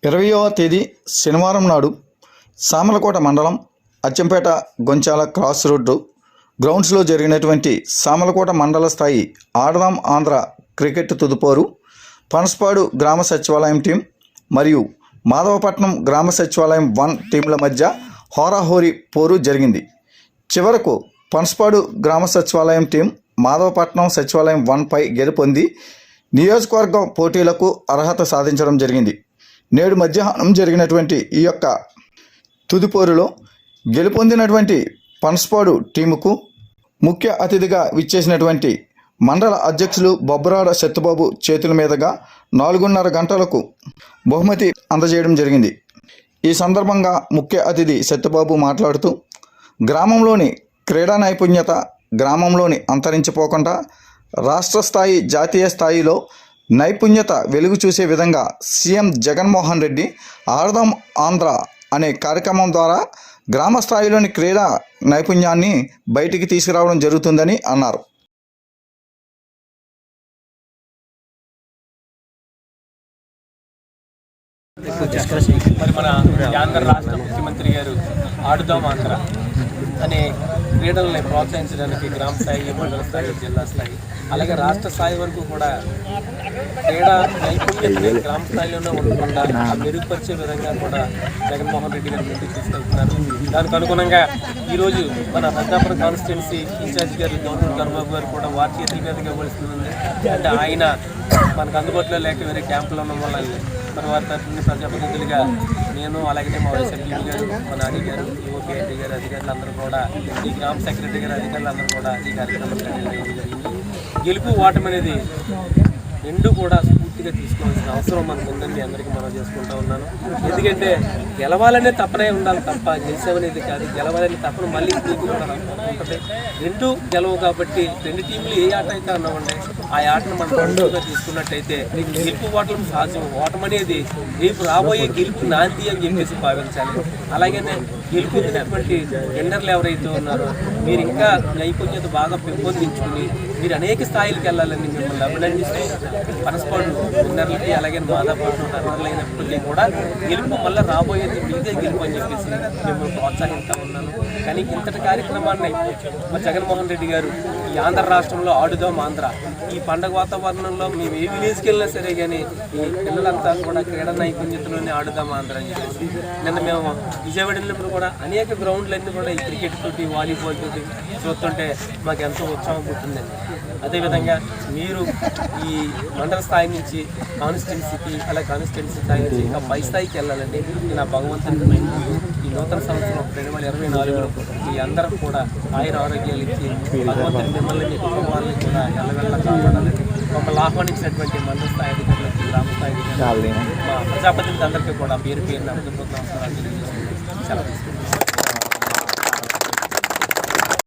20వ తేదీ శనివారం నాడు సామలకోట మండలం అచ్చంపేట గొంచాల క్రాస్ రోడ్డు గ్రౌండ్స్లో జరిగినటువంటి సామలకోట మండల స్థాయి ఆడదాం ఆంధ్ర క్రికెట్ తుదుపోరు పనసపాడు గ్రామ సచివాలయం టీం మరియు మాధవపట్నం గ్రామ సచివాలయం 1 టీంల మధ్య హోరాహోరీ పోరు జరిగింది. చివరకు పనసపాడు గ్రామ సచివాలయం టీం మాధవపట్నం సచివాలయం 1పై గెలుపొంది నియోజకవర్గం పోటీలకు అర్హత సాధించడం జరిగింది. నేడు మధ్యాహ్నం జరిగినటువంటి ఈ యొక్క తుదిపోరులో గెలుపొందినటువంటి పనసపాడు టీముకు ముఖ్య అతిథిగా విచ్చేసినటువంటి మండల అధ్యక్షులు బొబ్బరాడ సత్యబాబు చేతుల మీదుగా 4:30 గంటలకు బహుమతి అందజేయడం జరిగింది. ఈ సందర్భంగా ముఖ్య అతిథి సత్యబాబు మాట్లాడుతూ గ్రామంలోని క్రీడా నైపుణ్యత గ్రామంలోని అంతరించిపోకుండా రాష్ట్ర స్థాయి జాతీయ స్థాయిలో నైపుణ్యత వెలుగు చూసే విధంగా సీఎం జగన్మోహన్ రెడ్డి ఆడదాం ఆంధ్ర అనే కార్యక్రమం ద్వారా గ్రామ స్థాయిలోని క్రీడా నైపుణ్యాన్ని బయటికి తీసుకురావడం జరుగుతుందని అన్నారు. మరి మన ఆంధ్ర రాష్ట్ర ముఖ్యమంత్రి గారు ఆడుదాం ఆంధ్ర అనే క్రీడల్ని ప్రోత్సహించడానికి గ్రామ స్థాయి, మండల స్థాయి, జిల్లా స్థాయి అలాగే రాష్ట్ర స్థాయి వరకు కూడా క్రీడా నైపుణ్యతని గ్రామ స్థాయిలోనే ఉండకుండా మెరుగుపరిచే విధంగా కూడా జగన్మోహన్ రెడ్డి గారు ముందుకు తీసుకెళ్తున్నారు. దానికి అనుగుణంగా ఈరోజు మన పెద్దాపురం కాన్స్టిట్యున్సీ ఇన్ఛార్జ్ గారు గవర్నర్ చంద్రబాబు గారు కూడా వారి చేతుల మీదుగా ఇవ్వాల్సింది. అంటే ఆయన మనకు అందుబాటులో లేక వేరే క్యాంపులో ఉన్న వాళ్ళని మరి వారి తరఫున ప్రజాప్రతినిధులుగా నేను అలాగే మా వైఎస్ఆర్పీ గారు, మా నాని గారు, యువకేఎన్టీ గారు అధికారులు అందరూ కూడా, ఈ గ్రామ సెక్రటరీ గారు అధికారులు అందరూ కూడా ఈ కార్యక్రమంలో జరిగింది. గెలుపు ఓటమి అనేది రెండు కూడా పూర్తిగా తీసుకోవాల్సిన అవసరం మనకు ఉందని మీ అందరికీ మనం చేసుకుంటూ ఉన్నాను. ఎందుకంటే గెలవాలనే తప్పనే ఉండాలి తప్ప గెలిచామనేది కాదు. గెలవాలనే తప్పన మళ్ళీ కూడా ఉంటుంది. రెండు గెలవు కాబట్టి రెండు టీంలు ఏ ఆట అయితే అన్నామండి ఆ ఆటను మనం పండుగగా తీసుకున్నట్టయితే గెలుపు ఓటం సాధ్యం. ఓటం అనేది రేపు రాబోయే గెలుపు నాంది అని చెప్పేసి భావించాలి. అలాగనే గెలుపొందినటువంటి టెండర్లు ఎవరైతే ఉన్నారో మీరు ఇంకా నైపుణ్యత బాగా పెంపొందించుకుని మీరు అనేక స్థాయిలకు వెళ్ళాలని మిమ్మల్ని అభినందిస్తూ పనసపాడు విన్నర్లకి అలాగే మాధవపట్నం టర్నర్లు అయినప్పటికీ కూడా గెలుపు మళ్ళీ రాబోయేది మీదే గెలుపు అని చెప్పేసి మిమ్మల్ని ప్రోత్సహిస్తూ ఉన్నాను. కానీ ఇంతటి కార్యక్రమాన్ని మా జగన్మోహన్ రెడ్డి గారు ఈ ఆంధ్ర రాష్ట్రంలో ఆడుదాం ఆంధ్ర ఈ పండగ వాతావరణంలో మేము ఏ విలేజ్కి వెళ్ళినా సరే కానీ ఈ పిల్లలంతా కూడా క్రీడా నైపుణ్యతలోనే ఆడుదాం ఆంధ్ర అని చెప్పేసి నిన్న మేము విజయవాడ వెళ్ళినప్పుడు కూడా అనేక గ్రౌండ్లన్నీ కూడా ఈ క్రికెట్ తోటి వాలీబాల్ తోటి చూస్తుంటే మాకు ఎంతో ఉత్సాహం పుట్టిందండి. అదేవిధంగా మీరు ఈ మండల స్థాయి నుంచి కాన్స్టిట్యున్సీకి అలా కాన్స్టిట్యున్సీ స్థాయి నుంచి ఇంకా పై స్థాయికి వెళ్ళాలండి. నేను ఆ భగవంతుని ఈ నూతన సంవత్సరం 2024లో ఈ అందరం కూడా ఆరోగ్యాలు ఇచ్చి భగవంతుని మిమ్మల్ని మీ కుటుంబాలని కూడా ఎల్లవెల్ల కాపాడాలని మమ్మల్ని ఆహ్వానించినటువంటి మండల స్థాయి అధికారులకి, గ్రామ స్థాయి అధికారులు, మా ప్రజాప్రతినిధులందరికీ కూడా పేరు పేరున నమస్కారాలు తెలియజేస్తున్నాను. సెలవు తీసుకుంటున్నాను.